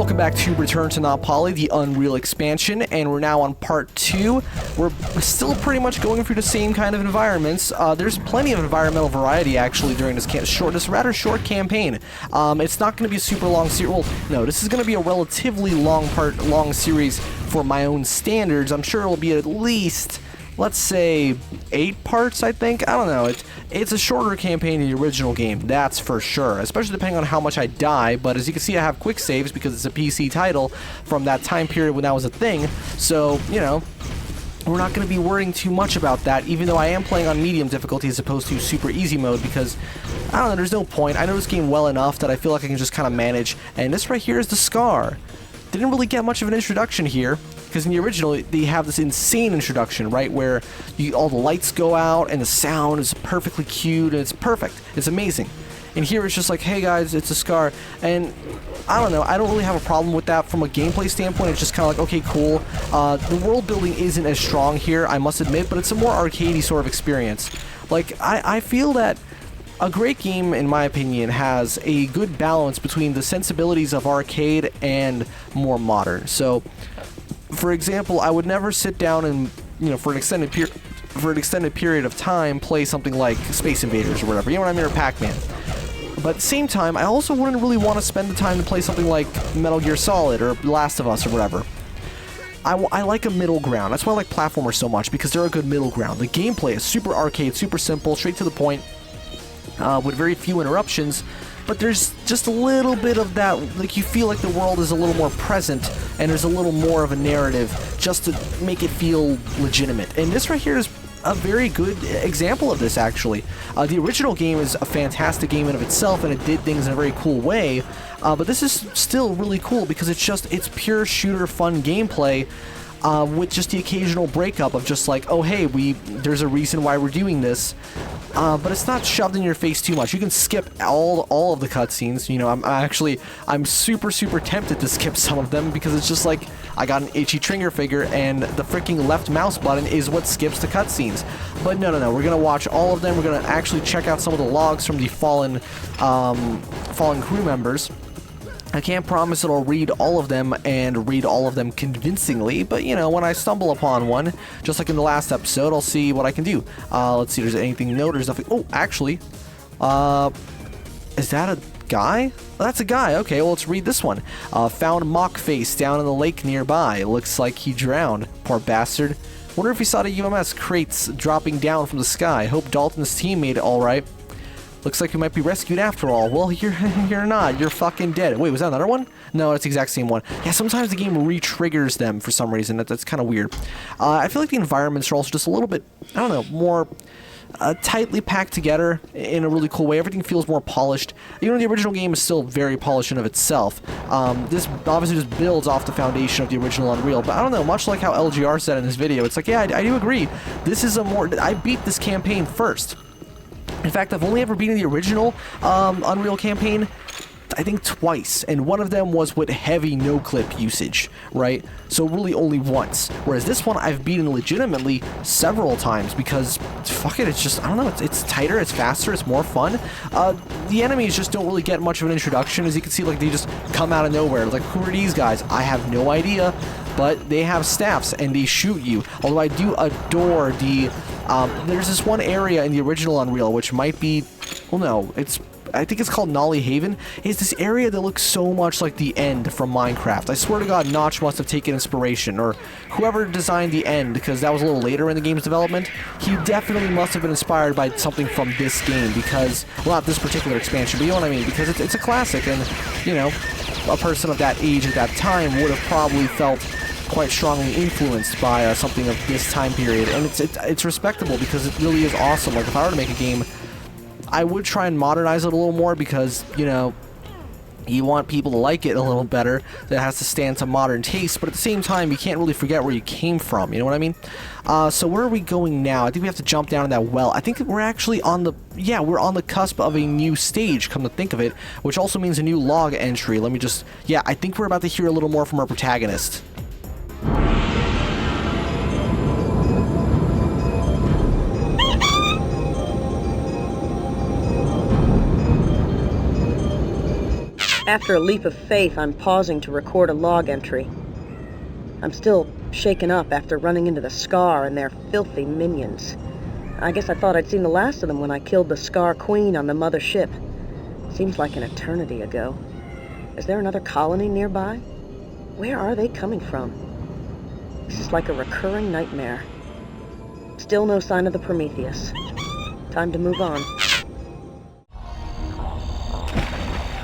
Welcome back to Return to Not Pali, the Unreal expansion, and we're now on part 2. We're still pretty much going through the same kind of environments. There's plenty of environmental variety actually during this rather short campaign. It's not going to be a super long series. Well, no, this is going to be a relatively long series for my own standards. I'm sure it'll be at least, let's say, 8 parts, I think. I don't know. It's a shorter campaign than the original game, that's for sure, especially depending on how much I die, but as you can see, I have quick saves because it's a PC title from that time period when that was a thing, so, you know, we're not going to be worrying too much about that, even though I am playing on medium difficulty as opposed to super easy mode, because, I don't know, there's no point. I know this game well enough that I feel like I can just kind of manage, and this right here is the Scar. Didn't really get much of an introduction here, because in the original, they have this insane introduction, right, where all the lights go out, and the sound is perfectly cued, and it's perfect. It's amazing. And here it's just like, hey guys, it's a Scar, and I don't know, I don't really have a problem with that from a gameplay standpoint. It's just kind of like, okay, cool. The world building isn't as strong here, I must admit, but it's a more arcadey sort of experience. Like, I feel that a great game, in my opinion, has a good balance between the sensibilities of arcade and more modern. So, for example, I would never sit down and, you know, for an extended period of time, play something like Space Invaders or whatever, you know what I mean, or Pac-Man. But at the same time, I also wouldn't really want to spend the time to play something like Metal Gear Solid or Last of Us or whatever. I like a middle ground. That's why I like platformers so much, because they're a good middle ground. The gameplay is super arcade, super simple, straight to the point, with very few interruptions. But there's just a little bit of that, like, you feel like the world is a little more present, and there's a little more of a narrative, just to make it feel legitimate. And this right here is a very good example of this, actually. The original game is a fantastic game in of itself, and it did things in a very cool way, but this is still really cool, because it's pure shooter fun gameplay, with just the occasional breakup of just like, oh hey, there's a reason why we're doing this. But it's not shoved in your face too much. You can skip all of the cutscenes. You know, I'm super tempted to skip some of them, because it's just like, I got an itchy trigger finger, and the freaking left mouse button is what skips the cutscenes. But no, we're gonna watch all of them. We're gonna actually check out some of the logs from the fallen crew members. I can't promise that I'll read all of them and read all of them convincingly, but, you know, when I stumble upon one, just like in the last episode, I'll see what I can do. Let's see if there's anything noted or something. Oh, actually, is that a guy? Oh, that's a guy. Okay, well, let's read this one. Found Mockface down in the lake nearby. Looks like he drowned. Poor bastard. Wonder if he saw the UMS crates dropping down from the sky. Hope Dalton's team made it all right. Looks like we might be rescued after all. Well, you're not. You're fucking dead. Wait, was that another one? No, it's the exact same one. Yeah, sometimes the game re-triggers them for some reason. That's kind of weird. I feel like the environments are also just a little bit, I don't know, more tightly packed together in a really cool way. Everything feels more polished. Even though the original game is still very polished in of itself. This obviously just builds off the foundation of the original Unreal. But I don't know, much like how LGR said in this video, it's like, yeah, I do agree. This is I beat this campaign first. In fact, I've only ever beaten the original Unreal campaign, I think twice, and one of them was with heavy no-clip usage, right? So really only once. Whereas this one I've beaten legitimately several times, because, fuck it, it's just, I don't know, it's tighter, it's faster, it's more fun. The enemies just don't really get much of an introduction. As you can see, like, they just come out of nowhere. Like, who are these guys? I have no idea, but they have staffs, and they shoot you. Although I do adore there's this one area in the original Unreal, which might be, well, no, I think it's called Nolly Haven. It's this area that looks so much like the End from Minecraft. I swear to God, Notch must have taken inspiration, or whoever designed the End, because that was a little later in the game's development. He definitely must have been inspired by something from this game, because, well, not this particular expansion, but you know what I mean, because it's a classic, and, you know, a person of that age at that time would have probably felt quite strongly influenced by something of this time period, and it's respectable, because it really is awesome. Like, if I were to make a game, I would try and modernize it a little more, because, you know, you want people to like it a little better. That has to stand to modern taste, but at the same time, you can't really forget where you came from, you know what I mean? So where are we going now? I think we have to jump down in that well. I think we're actually on we're on the cusp of a new stage, come to think of it, which also means a new log entry. Let me just, I think we're about to hear a little more from our protagonist. After a leap of faith, I'm pausing to record a log entry. I'm still shaken up after running into the Scar and their filthy minions. I guess I thought I'd seen the last of them when I killed the Scar Queen on the mother ship. Seems like an eternity ago. Is there another colony nearby? Where are they coming from? This is like a recurring nightmare. Still no sign of the Prometheus. Time to move on.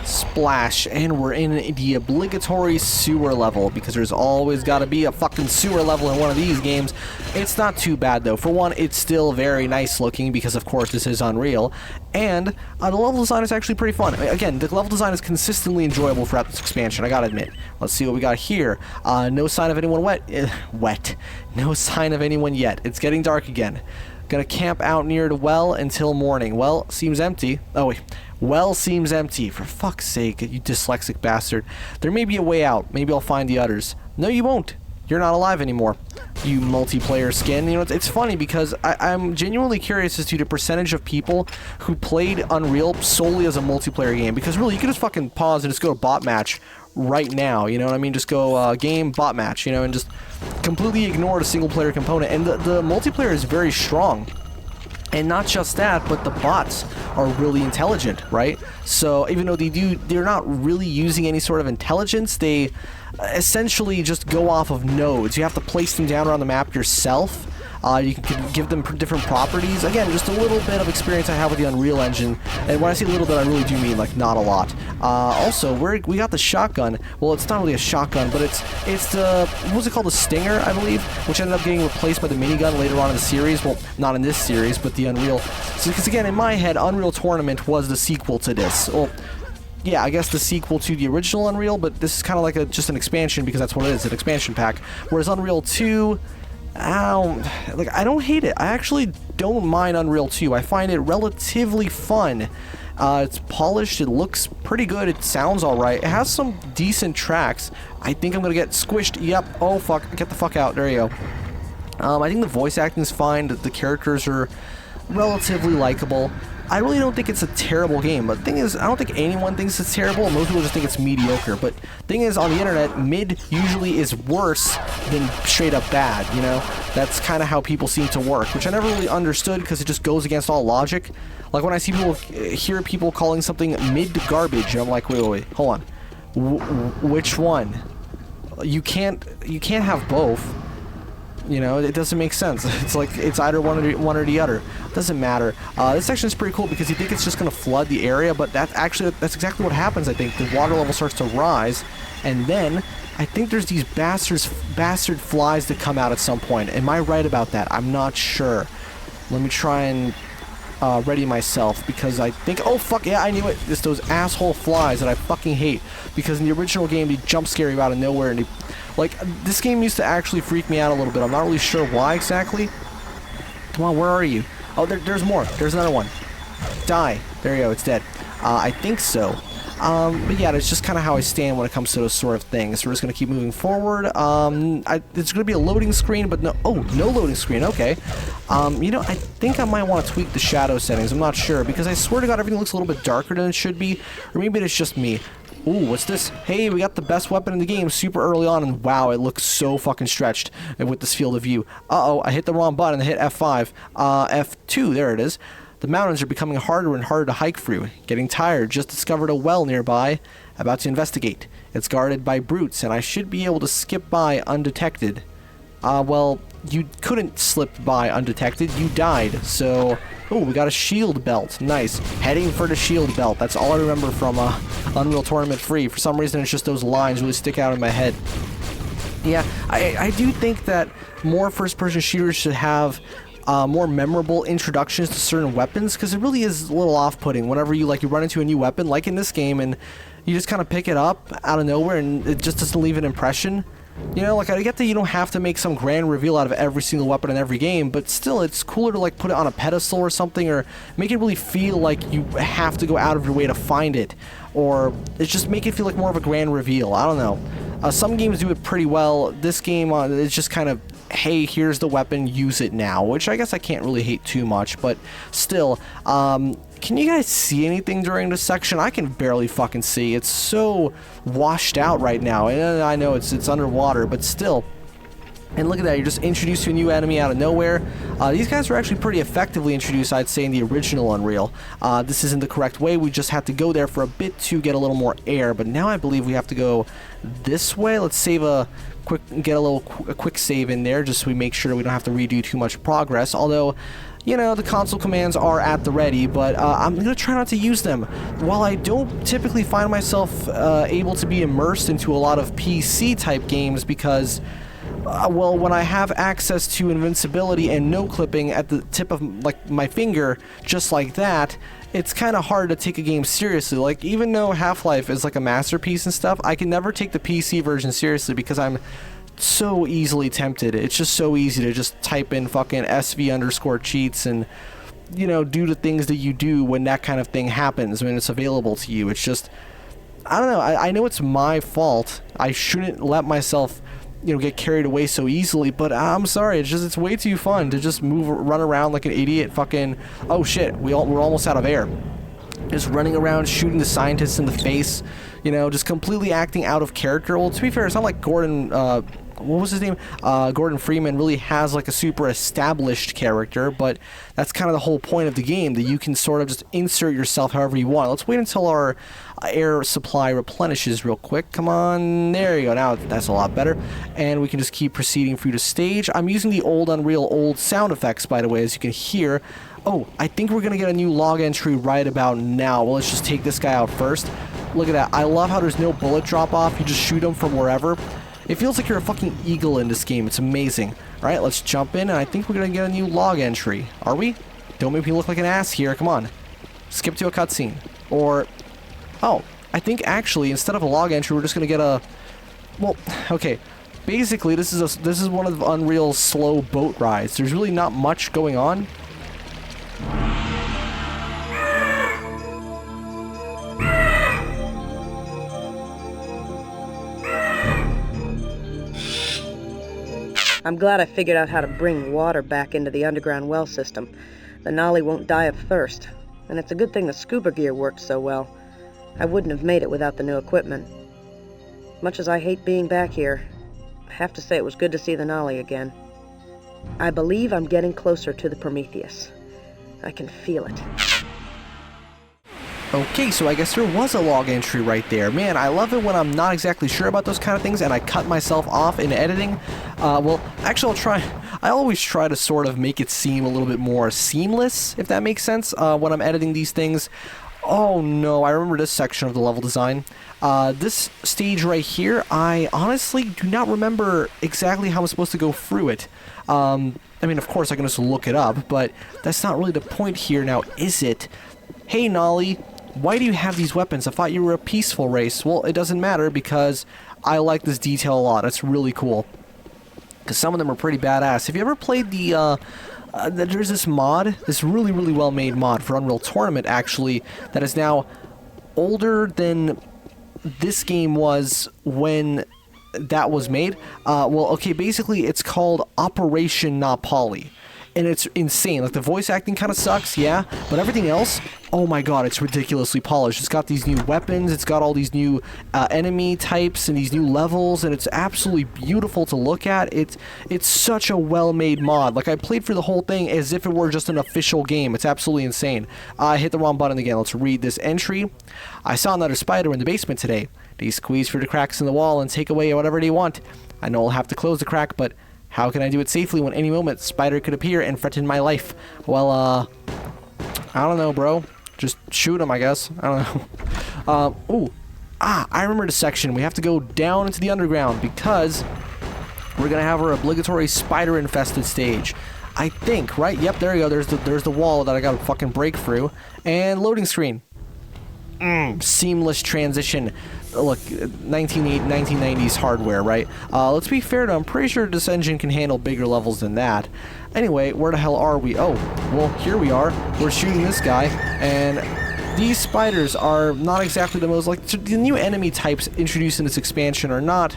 Splash, and we're in the obligatory sewer level, because there's always got to be a fucking sewer level in one of these games. It's not too bad though. For one, it's still very nice looking, because of course this is Unreal, and the level design is actually pretty fun. Again, the level design is consistently enjoyable throughout this expansion, I gotta admit. Let's see what we got here. No sign of anyone wet. No sign of anyone yet. It's getting dark again. Gonna camp out near the well until morning. Well, seems empty. Oh wait. Well seems empty. For fuck's sake, you dyslexic bastard. There may be a way out. Maybe I'll find the others. No, you won't. You're not alive anymore. You multiplayer skin. You know, it's funny because I'm genuinely curious as to the percentage of people who played Unreal solely as a multiplayer game. Because really, you can just fucking pause and just go to bot match right now. You know what I mean? Just go game, bot match, you know, and just completely ignore the single player component. And the multiplayer is very strong. And not just that, but the bots are really intelligent, right? So even though they're not really using any sort of intelligence, they essentially just go off of nodes. You have to place them down around the map yourself. You can give them different properties. Again, just a little bit of experience I have with the Unreal Engine, and when I say a little bit, I really do mean like not a lot. Also, we got the shotgun. Well, it's not really a shotgun, but it's the, what was it called, the Stinger, I believe, which ended up getting replaced by the minigun later on in the series. Well, not in this series, but the Unreal. So, because again, in my head, Unreal Tournament was the sequel to this. Well, yeah, I guess the sequel to the original Unreal, but this is kind of like just an expansion, because that's what it is, an expansion pack. Whereas Unreal 2, I don't hate it. I actually don't mind Unreal 2. I find it relatively fun. It's polished. It looks pretty good. It sounds alright. It has some decent tracks. I think I'm gonna get squished. Yep. Oh, fuck. Get the fuck out. There you go. I think the voice acting is fine. The characters are relatively likable. I really don't think it's a terrible game, but the thing is, I don't think anyone thinks it's terrible. Most people just think it's mediocre, but the thing is, on the internet, mid usually is worse than straight up bad, you know? That's kind of how people seem to work, which I never really understood, because it just goes against all logic. Like, when I see people, hear people calling something mid-garbage, I'm like, wait, hold on. Which one? You can't have both. You know, it doesn't make sense. It's like it's either one or the other. It doesn't matter. This section is pretty cool because you think it's just going to flood the area, but that's exactly what happens. I think the water level starts to rise, and then I think there's these bastard flies that come out at some point. Am I right about that? I'm not sure. Let me try and ready myself, because I think, oh fuck yeah, I knew it. It's those asshole flies that I fucking hate, because in the original game they jump scare you out of nowhere, and like, this game used to actually freak me out a little bit. I'm not really sure why exactly. Come on, where are you? Oh, there's more. There's another one. Die. There you go. It's dead. I think so. But yeah, that's just kind of how I stand when it comes to those sort of things. So we're just going to keep moving forward. It's going to be a loading screen, but no loading screen. Okay. You know, I think I might want to tweak the shadow settings. I'm not sure, because I swear to God, everything looks a little bit darker than it should be. Or maybe it's just me. Ooh, what's this? Hey, we got the best weapon in the game super early on, and wow, it looks so fucking stretched with this field of view. Uh-oh, I hit the wrong button. I hit F5. F2, there it is. The mountains are becoming harder and harder to hike through. Getting tired. Just discovered a well nearby. About to investigate. It's guarded by brutes, and I should be able to skip by undetected. Well, you couldn't slip by undetected. You died, so... Oh, we got a shield belt. Nice. Heading for the shield belt. That's all I remember from Unreal Tournament 3. For some reason, it's just those lines really stick out in my head. Yeah, I do think that more first-person shooters should have more memorable introductions to certain weapons, because it really is a little off-putting whenever you run into a new weapon, like in this game, and you just kind of pick it up out of nowhere, and it just doesn't leave an impression. You know, like, I get that you don't have to make some grand reveal out of every single weapon in every game, but still, it's cooler to, like, put it on a pedestal or something, or make it really feel like you have to go out of your way to find it, or it's just make it feel like more of a grand reveal. I don't know. Some games do it pretty well. This game, it's just kind of, hey, here's the weapon, use it now, which I guess I can't really hate too much, but still, can you guys see anything during this section? I can barely fucking see. It's so washed out right now. And I know it's underwater, but still. And look at that, you're just introduced to a new enemy out of nowhere. These guys were actually pretty effectively introduced, I'd say, in the original Unreal. This isn't the correct way. We just had to go there for a bit to get a little more air. But now I believe we have to go this way. Let's save a quick save in there, just so we make sure we don't have to redo too much progress. Although, you know, the console commands are at the ready, but I'm going to try not to use them. While I don't typically find myself able to be immersed into a lot of PC-type games because, well, when I have access to invincibility and no-clipping at the tip of, like, my finger, just like that, it's kind of hard to take a game seriously. Like, even though Half-Life is, like, a masterpiece and stuff, I can never take the PC version seriously because I'm so easily tempted. It's just so easy to just type in fucking SV_cheats and, you know, do the things that you do when that kind of thing happens, when it's available to you. It's just, I don't know, I know it's my fault. I shouldn't let myself, you know, get carried away so easily, but I'm sorry, it's way too fun to just run around like an idiot fucking, oh shit, we're almost out of air. Just running around, shooting the scientists in the face, you know, just completely acting out of character. Well, to be fair, it's not like Gordon, what was his name? Gordon Freeman really has like a super established character, but that's kind of the whole point of the game, that you can sort of just insert yourself however you want. Let's wait until our air supply replenishes real quick. Come on, there you go. Now that's a lot better. And we can just keep proceeding through the stage. I'm using the old Unreal old sound effects, by the way, as you can hear. Oh, I think we're going to get a new log entry right about now. Well, let's just take this guy out first. Look at that. I love how there's no bullet drop off. You just shoot him from wherever. It feels like you're a fucking eagle in this game. It's amazing. All right, let's jump in, and I think we're going to get a new log entry. Are we? Don't make me look like an ass here. Come on. Skip to a cutscene. Or, oh, I think actually, instead of a log entry, we're just going to get a, well, okay. Basically, this is one of Unreal's slow boat rides. There's really not much going on. I'm glad I figured out how to bring water back into the underground well system. The Nolly won't die of thirst, and it's a good thing the scuba gear worked so well. I wouldn't have made it without the new equipment. Much as I hate being back here, I have to say it was good to see the Nolly again. I believe I'm getting closer to the Prometheus. I can feel it. Okay, so I guess there was a log entry right there. Man, I love it when I'm not exactly sure about those kind of things and I cut myself off in editing. Well, actually, I always try to sort of make it seem a little bit more seamless, if that makes sense, when I'm editing these things. Oh no, I remember this section of the level design. This stage right here, I honestly do not remember exactly how I'm supposed to go through it. I mean, of course I can just look it up, but that's not really the point here now, is it? Hey, Nolly, why do you have these weapons? I thought you were a peaceful race. Well, it doesn't matter because I like this detail a lot. It's really cool. Because some of them are pretty badass. Have you ever played there's this mod, this really, really well-made mod for Unreal Tournament, actually, that is now older than this game was when that was made. Well, okay, basically, it's called Operation Not Pali. And it's insane. Like, the voice acting kind of sucks, yeah, but everything else, oh my god, it's ridiculously polished. It's got these new weapons, it's got all these new enemy types and these new levels, and it's absolutely beautiful to look at. It's such a well-made mod. Like, I played through the whole thing as if it were just an official game. It's absolutely insane. I hit the wrong button again. Let's read this entry. I saw another spider in the basement today. They squeeze through the cracks in the wall and take away whatever they want. I know I'll have to close the crack, but how can I do it safely when any moment spider could appear and threaten my life? Well, I don't know, bro. Just shoot him, I guess. I don't know. I remember the section. We have to go down into the underground because we're gonna have our obligatory spider-infested stage. I think, right? Yep, there you go. There's the wall that I gotta fucking break through. And loading screen. Seamless transition. Look, 1990s hardware, right? Let's be fair to I'm pretty sure this engine can handle bigger levels than that. Anyway, where the hell are we? Oh, well, here we are. We're shooting this guy, and these spiders are not exactly the most, like, the new enemy types introduced in this expansion are not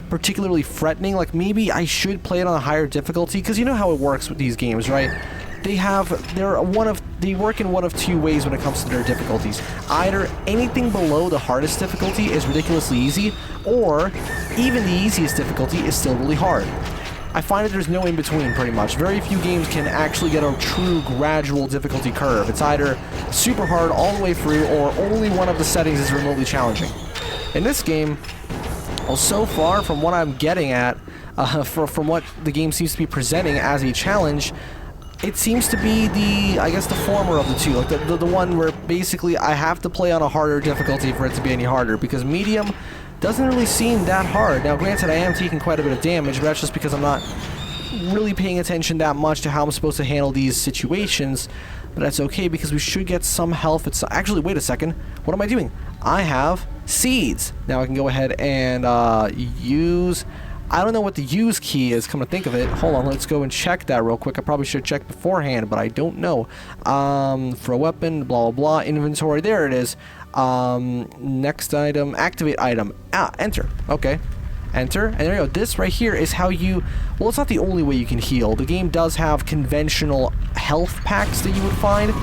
particularly threatening. Like, maybe I should play it on a higher difficulty, because you know how it works with these games, right? They're one of they work in one of two ways when it comes to their difficulties. Either anything below the hardest difficulty is ridiculously easy, or even the easiest difficulty is still really hard. I find that there's no in-between, pretty much. Very few games can actually get a true gradual difficulty curve. It's either super hard all the way through, or only one of the settings is remotely challenging. In this game, well, so far from what I'm getting at, from what the game seems to be presenting as a challenge, it seems to be I guess the former of the two, like the one where basically I have to play on a harder difficulty for it to be any harder, because medium doesn't really seem that hard. Now, granted, I am taking quite a bit of damage, but that's just because I'm not really paying attention that much to how I'm supposed to handle these situations. But that's okay, because we should get some health. Actually, wait a second. What am I doing? I have seeds. Now I can go ahead and use... I don't know what the use key is, come to think of it. Hold on, let's go and check that real quick. I probably should check beforehand, but I don't know. For a weapon, blah, blah, blah. Inventory, there it is. Next item, activate item. Enter. Okay. Enter. And there you go. This right here is how you... Well, it's not the only way you can heal. The game does have conventional health packs that you would find,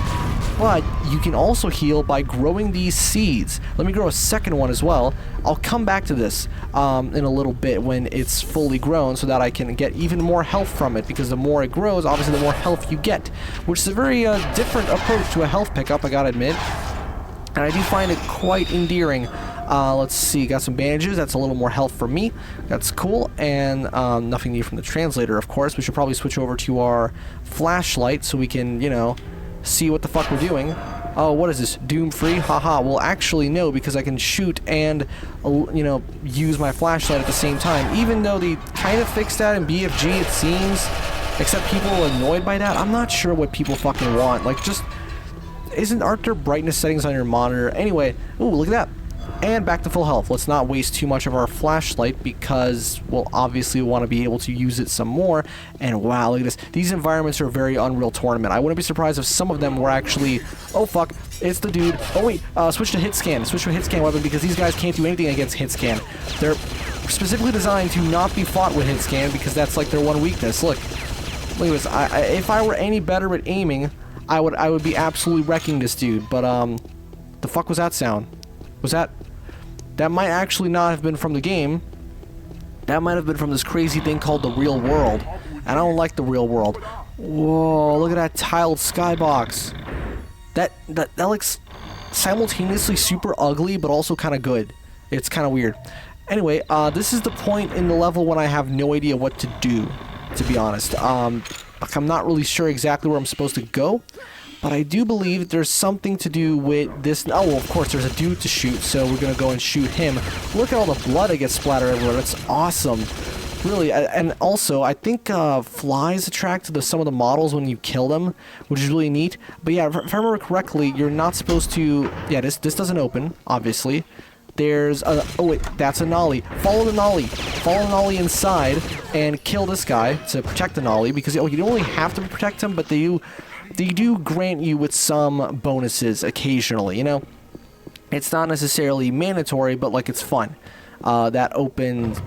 but you can also heal by growing these seeds. Let me grow a second one as well. I'll come back to this in a little bit when it's fully grown, so that I can get even more health from it, because the more it grows, obviously the more health you get, which is a very different approach to a health pickup, I gotta admit. And I do find it quite endearing. Let's see, got some bandages. That's a little more health for me. That's cool. And nothing new from the translator, of course. We should probably switch over to our flashlight so we can, you know, see what the fuck we're doing. Oh, what is this? Doom free? Haha. Well, actually, no, because I can shoot and, you know, use my flashlight at the same time. Even though they kind of fixed that in BFG, it seems. Except people are annoyed by that. I'm not sure what people fucking want. Like, just... aren't there brightness settings on your monitor? Anyway, ooh, look at that. And back to full health. Let's not waste too much of our flashlight, because we'll obviously want to be able to use it some more. And wow, look at this. These environments are a very Unreal Tournament. I wouldn't be surprised if some of them were actually... Oh, fuck. It's the dude. Oh, wait. Switch to hit scan. Switch to a hit scan weapon, because these guys can't do anything against hit scan. They're specifically designed to not be fought with hit scan, because that's like their one weakness. Look. Look at this. If I were any better at aiming, I would be absolutely wrecking this dude. But, the fuck was that sound? Was that... That might actually not have been from the game. That might have been from this crazy thing called the real world. And I don't like the real world. Whoa, look at that tiled skybox. That looks simultaneously super ugly, but also kind of good. It's kind of weird. Anyway, this is the point in the level when I have no idea what to do, to be honest. I'm not really sure exactly where I'm supposed to go. But I do believe there's something to do with this. Oh, well, of course, there's a dude to shoot, so we're going to go and shoot him. Look at all the blood that gets splattered everywhere. That's awesome. Really, and also, I think flies attract to some of the models when you kill them, which is really neat. But yeah, if I remember correctly, you're not supposed to... Yeah, this doesn't open, obviously. There's a... Oh, wait, that's a nollie. Follow the nollie. Follow the nollie inside and kill this guy to protect the nollie, because, oh, you don't really have to protect him, but they do grant you with some bonuses occasionally, you know? It's not necessarily mandatory, but, like, it's fun. That opened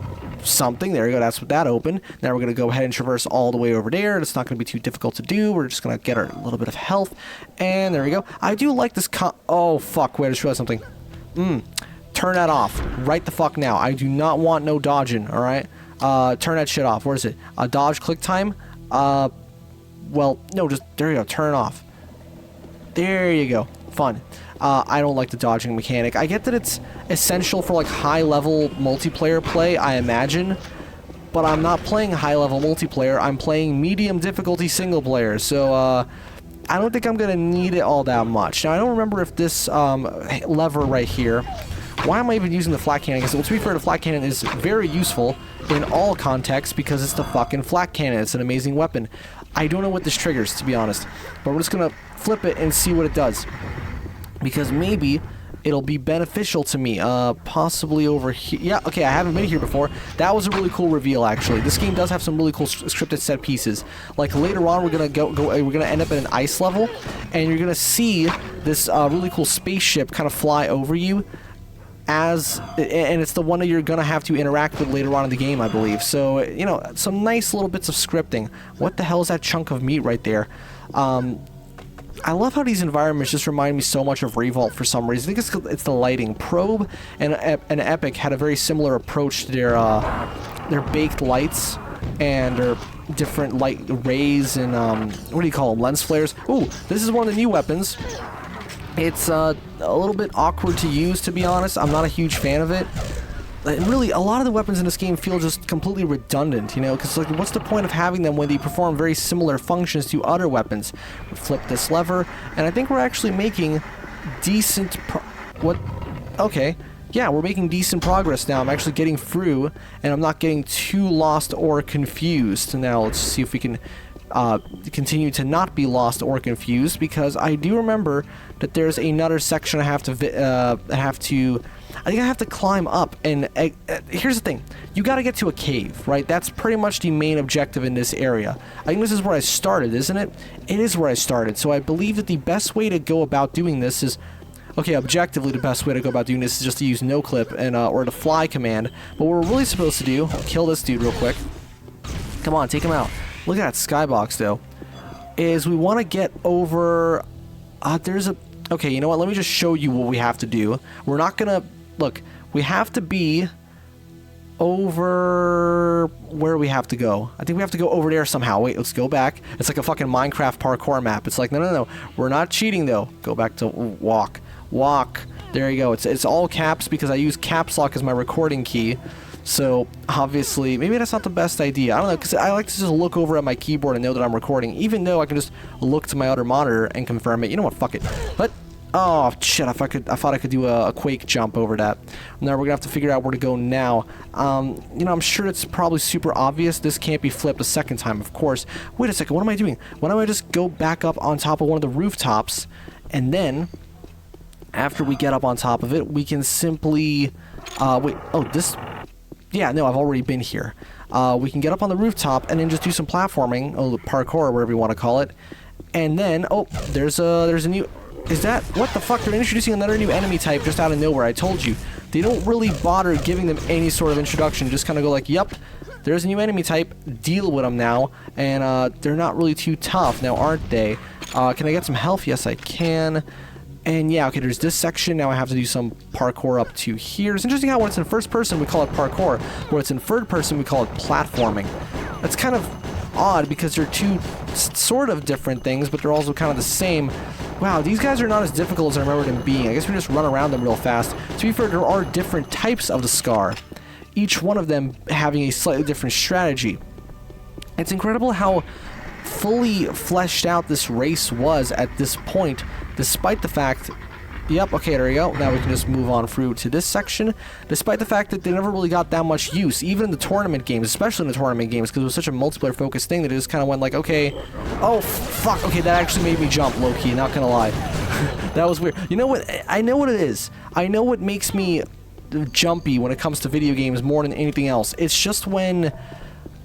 something. There you go, that's what that opened. Now we're going to go ahead and traverse all the way over there. It's not going to be too difficult to do. We're just going to get our little bit of health. And there we go. I do like this oh, fuck, wait, I just realized something. Turn that off. Right the fuck now. I do not want no dodging, alright? Turn that shit off. Where is it? Dodge click time? Well, no, just, there you go, turn it off. There you go. Fun. I don't like the dodging mechanic. I get that it's essential for, like, high-level multiplayer play, I imagine. But I'm not playing high-level multiplayer. I'm playing medium difficulty single player. So, I don't think I'm going to need it all that much. Now, I don't remember if this lever right here... Why am I even using the flat cannon? Because, well, to be fair, the flat cannon is very useful in all contexts because it's the fucking flat cannon. It's an amazing weapon. I don't know what this triggers, to be honest. But we're just going to flip it and see what it does. Because maybe it'll be beneficial to me. Possibly over here. Yeah, okay, I haven't been here before. That was a really cool reveal, actually. This game does have some really cool scripted set pieces. Like, later on, we're gonna end up in an ice level, and you're gonna see this really cool spaceship kind of fly over you. And it's the one that you're gonna have to interact with later on in the game, I believe. So, you know, some nice little bits of scripting. What the hell is that chunk of meat right there? I love how these environments just remind me so much of Revolt for some reason. I think it's the lighting. Probe and Epic had a very similar approach to their baked lights and their different light rays and what do you call them? Lens flares. Ooh, this is one of the new weapons. It's a little bit awkward to use, to be honest. I'm not a huge fan of it. Really, a lot of the weapons in this game feel just completely redundant, you know, because like, what's the point of having them when they perform very similar functions to other weapons? We flip this lever, and I think we're actually making decent okay. Yeah, we're making decent progress now. I'm actually getting through, and I'm not getting too lost or confused. Now, let's see if we can continue to not be lost or confused, because I do remember that there's another section I have to I think I have to climb up, and here's the thing. You gotta get to a cave, right? That's pretty much the main objective in this area. I think this is where I started, isn't it? It is where I started, so I believe that the best way to go about doing this is... Okay, objectively, the best way to go about doing this is just to use no-clip and or the fly command. But what we're really supposed to do... I'll kill this dude real quick. Come on, take him out. Look at that skybox, though. Is we want to get over... there's a... Okay, you know what? Let me just show you what we have to do. We're not gonna... Look, we have to be over... Where do we have to go? I think we have to go over there somehow. Wait, let's go back. It's like a fucking Minecraft parkour map. It's like, no. We're not cheating, though. Go back to walk. Walk. There you go. It's all caps because I use caps lock as my recording key. So, obviously, maybe that's not the best idea. I don't know, because I like to just look over at my keyboard and know that I'm recording, even though I can just look to my other monitor and confirm it. You know what? Fuck it. But... Oh, shit, I thought I could do a quake jump over that. Now, we're going to have to figure out where to go now. You know, I'm sure it's probably super obvious. This can't be flipped a second time, of course. Wait a second, what am I doing? Why don't I just go back up on top of one of the rooftops, and then, after we get up on top of it, we can simply... wait, oh, this... Yeah, no, I've already been here. We can get up on the rooftop and then just do some platforming, parkour, or whatever you want to call it. And then, oh, there's a new... Is that... What the fuck? They're introducing another new enemy type just out of nowhere. I told you. They don't really bother giving them any sort of introduction. Just kind of go like, yep, there's a new enemy type. Deal with them now. And they're not really too tough now, aren't they? Can I get some health? Yes, I can. And yeah, okay, there's this section. Now I have to do some parkour up to here. It's interesting how when it's in first person, we call it parkour. When it's in third person, we call it platforming. That's kind of odd because they're two sort of different things, but they're also kind of the same. Wow, these guys are not as difficult as I remember them being. I guess we just run around them real fast. To be fair, there are different types of the Scar, each one of them having a slightly different strategy. It's incredible how fully fleshed out this race was at this point, despite the fact... Yep, okay, there you go. Now we can just move on through to this section. Despite the fact that they never really got that much use, even in the tournament games, especially in the tournament games, because it was such a multiplayer-focused thing that it just kind of went like, okay, oh, fuck, okay, that actually made me jump, low-key, not gonna lie. That was weird. You know what? I know what it is. I know what makes me jumpy when it comes to video games more than anything else. It's just when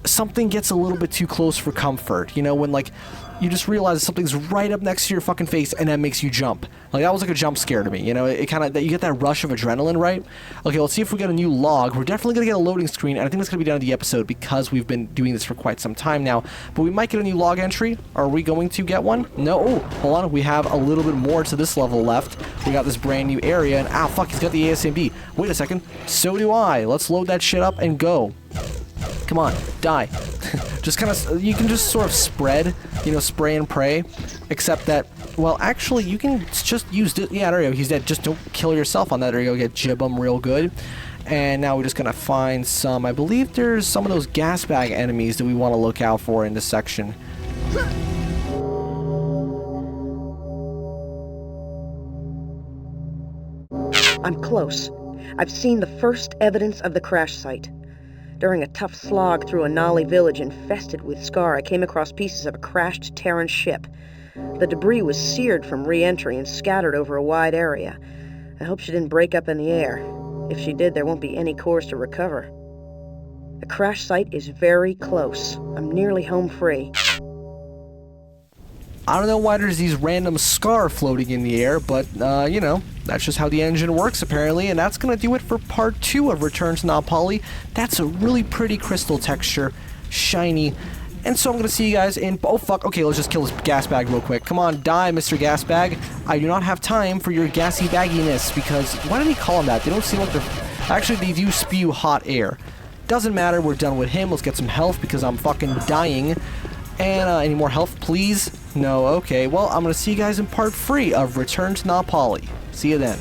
something gets a little bit too close for comfort, you know, when, like, you just realize something's right up next to your fucking face and that makes you jump. Like, that was like a jump scare to me, you know? It kind of, you get that rush of adrenaline, right? Okay, let's see if we get a new log. We're definitely going to get a loading screen, and I think that's going to be down to the episode because we've been doing this for quite some time now. But we might get a new log entry. Are we going to get one? No. Oh, hold on. We have a little bit more to this level left. We got this brand new area, and ah, fuck, he's got the ASMD. Wait a second. So do I. Let's load that shit up and go. Come on, die. Just kind of, you can just sort of spread, you know, spray and pray, except that, well, actually, you can just use, yeah, there you go, he's dead. Just don't kill yourself on that. There you go, get jib him real good. And now we're just gonna find some, I believe there's some of those gas bag enemies that we want to look out for in this section. I'm close. I've seen the first evidence of the crash site. During a tough slog through a gnarly village infested with Scar, I came across pieces of a crashed Terran ship. The debris was seared from re-entry and scattered over a wide area. I hope she didn't break up in the air. If she did, there won't be any cores to recover. The crash site is very close. I'm nearly home free. I don't know why there's these random Scar floating in the air, but, you know, that's just how the engine works, apparently, and that's going to do it for part 2 of Return to Pali. That's a really pretty crystal texture, shiny, And so I'm going to see you guys in... Oh, fuck. Okay, let's just kill this gas bag real quick. Come on, die, Mr. Gas Bag. I do not have time for your gassy bagginess, because... Why did he call him that? They don't seem like they're... Actually, they do spew hot air. Doesn't matter. We're done with him. Let's get some health, because I'm fucking dying. And, any more health, please? No, okay. Well, I'm going to see you guys in part 3 of Return to Na Pali. See you then.